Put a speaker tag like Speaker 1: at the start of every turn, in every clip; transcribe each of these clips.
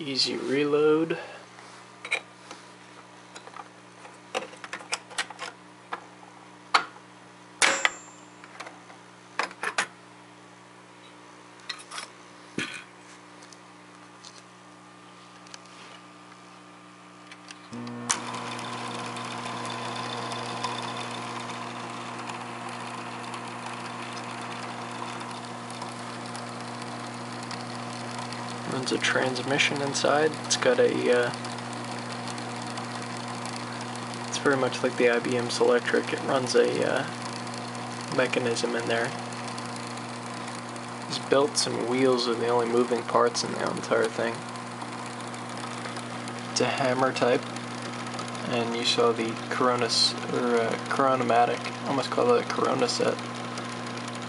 Speaker 1: easy reload. Runs a transmission inside. It's got a, it's very much like the IBM Selectric. It runs a mechanism in there. These belts and wheels are the only moving parts in the entire thing. It's a hammer type, and you saw the CORONAMATIC, I almost call it a Corona set,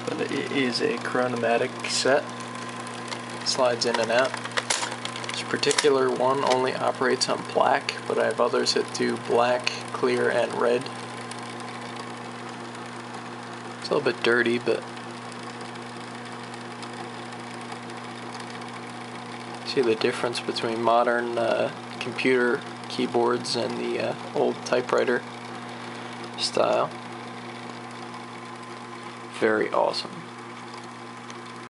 Speaker 1: but it is a CORONAMATIC cassette. Slides in and out. This particular one only operates on black, but I have others that do black, clear, and red. It's a little bit dirty, but see the difference between modern computer keyboards and the old typewriter style. Very awesome.